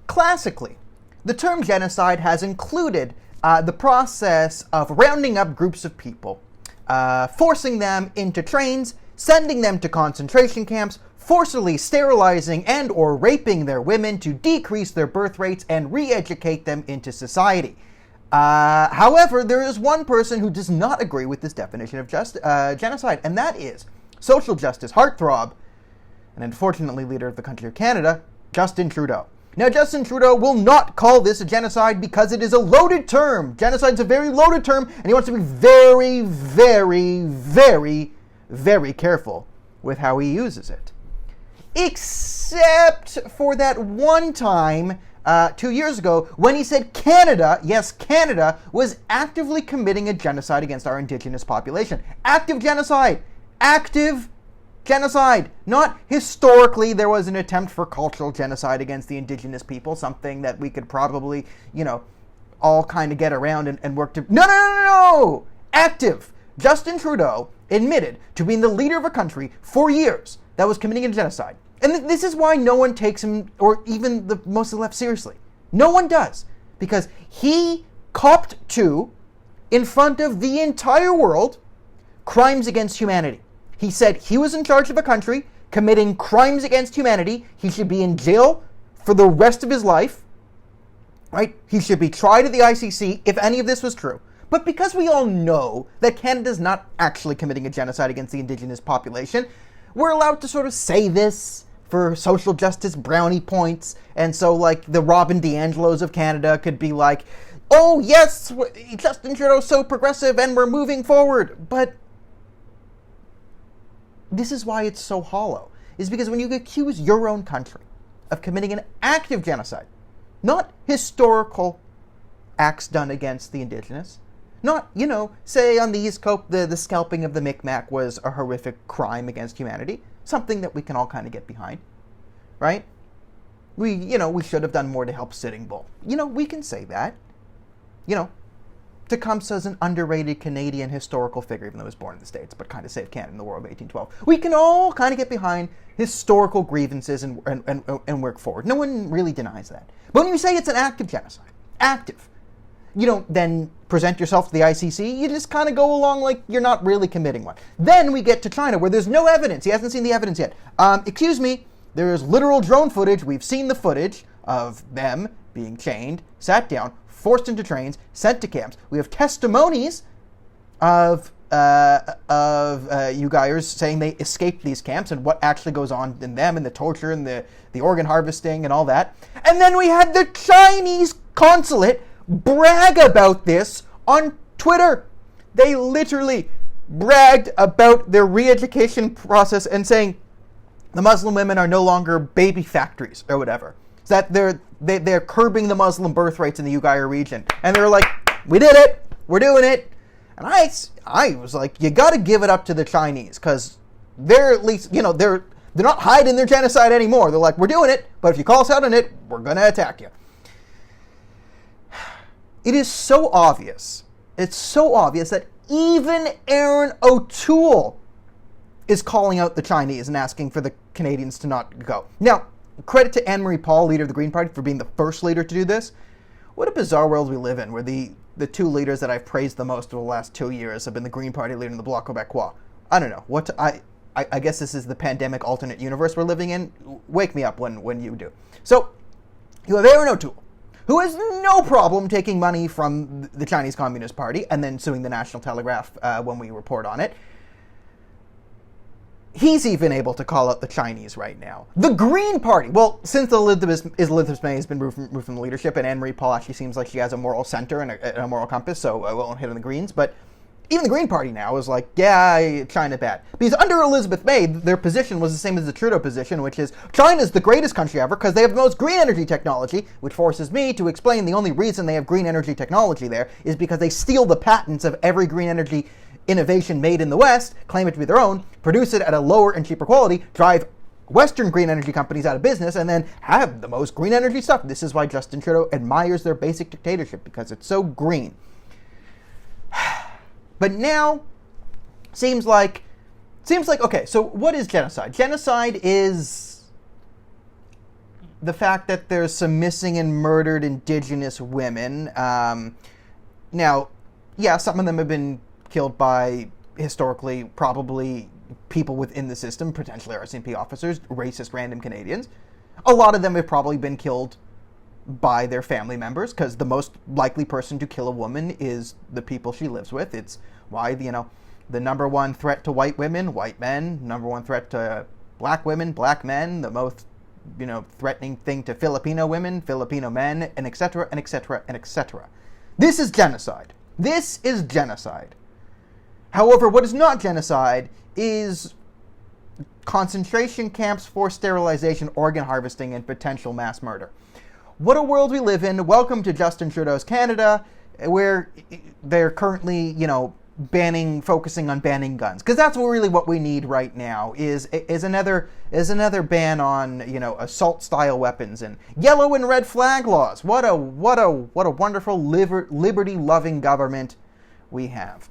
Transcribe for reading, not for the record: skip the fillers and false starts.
classically, the term genocide has included the process of rounding up groups of people, forcing them into trains, sending them to concentration camps, forcibly sterilizing and or raping their women to decrease their birth rates and re-educate them into society. However, there is one person who does not agree with this definition of genocide, and that is social justice heartthrob, and unfortunately leader of the country of Canada, Justin Trudeau. Now, Justin Trudeau will not call this a genocide because it is a loaded term. Genocide's a very loaded term, and he wants to be very, very, very, very careful with how he uses it. Except for that one time 2 years ago when he said Canada, yes, Canada, was actively committing a genocide against our Indigenous population. Active genocide. Active genocide. Not historically there was an attempt for cultural genocide against the Indigenous people, something that we could probably, all kind of get around and work to... No! Active. Justin Trudeau admitted to being the leader of a country for years that was committing a genocide. And this is why no one takes him, or even the most of the left, seriously. No one does. Because he copped to, in front of the entire world, crimes against humanity. He said he was in charge of a country committing crimes against humanity. He should be in jail for the rest of his life. Right? He should be tried at the ICC if any of this was true. But because we all know that Canada's not actually committing a genocide against the Indigenous population, we're allowed to sort of say this for social justice brownie points. And so, the Robin DiAngelos of Canada could be like, oh, yes, Justin Trudeau's so progressive and we're moving forward. But this is why it's so hollow, is because when you accuse your own country of committing an active genocide, not historical acts done against the Indigenous, not, say on the East Coast, the scalping of the Micmac was a horrific crime against humanity, something that we can all kind of get behind, right? We should have done more to help Sitting Bull. We can say that. Tecumseh's an underrated Canadian historical figure, even though he was born in the States, but kind of saved Canada in the War of 1812. We can all kind of get behind historical grievances and work forward. No one really denies that. But when you say it's an active genocide, you don't then present yourself to the ICC. You just kind of go along like you're not really committing one. Then we get to China, where there's no evidence. He hasn't seen the evidence yet. Excuse me, there's literal drone footage. We've seen the footage of them being chained, sat down, forced into trains, sent to camps. We have testimonies of Uyghurs saying they escaped these camps and what actually goes on in them and the torture and the organ harvesting and all that. And then we had the Chinese consulate brag about this on Twitter. They literally bragged about their re-education process and saying the Muslim women are no longer baby factories or whatever. So that they're curbing the Muslim birth rates in the Uyghur region. And they were like, we did it. We're doing it. And I was like, you got to give it up to the Chinese, because they're at least, they're not hiding their genocide anymore. They're like, we're doing it, but if you call us out on it, we're going to attack you. It is so obvious. It's so obvious that even Aaron O'Toole is calling out the Chinese and asking for the Canadians to not go. Now, credit to Anne-Marie Paul, leader of the Green Party, for being the first leader to do this. What a bizarre world we live in, where the two leaders that I've praised the most over the last 2 years have been the Green Party leader and the Bloc Québécois. I don't know. I guess this is the pandemic alternate universe we're living in. Wake me up when you do. So, you have Aaron O'Toole, who has no problem taking money from the Chinese Communist Party and then suing the National Telegraph when we report on it. He's even able to call out the Chinese right now. The Green Party, well, since Elizabeth May has been removed from the leadership, and Anne-Marie Paul actually seems like she has a moral center and a moral compass, so I won't hit on the Greens, but even the Green Party now is like, yeah, China bad. Because under Elizabeth May, their position was the same as the Trudeau position, which is China's the greatest country ever because they have the most green energy technology, which forces me to explain the only reason they have green energy technology there is because they steal the patents of every green energy innovation made in the West, claim it to be their own, produce it at a lower and cheaper quality, drive Western green energy companies out of business, and then have the most green energy stuff. This is why Justin Trudeau admires their basic dictatorship, because it's so green. But now, seems like, okay, so what is genocide? Genocide is the fact that there's some missing and murdered Indigenous women. Now, yeah, some of them have been killed by, historically, probably people within the system, potentially RCMP officers, racist random Canadians. A lot of them have probably been killed by their family members, because the most likely person to kill a woman is the people she lives with. It's why, the number one threat to white women, white men, number one threat to black women, black men, the most, threatening thing to Filipino women, Filipino men, and etc., and etc., and etc. This is genocide. This is genocide. However, what is not genocide is concentration camps, forced sterilization, organ harvesting, and potential mass murder. What a world we live in. Welcome to Justin Trudeau's Canada, where they're currently, focusing on banning guns. Because that's what we need right now is another ban on, assault-style weapons and yellow and red flag laws. What a wonderful liberty-loving government we have.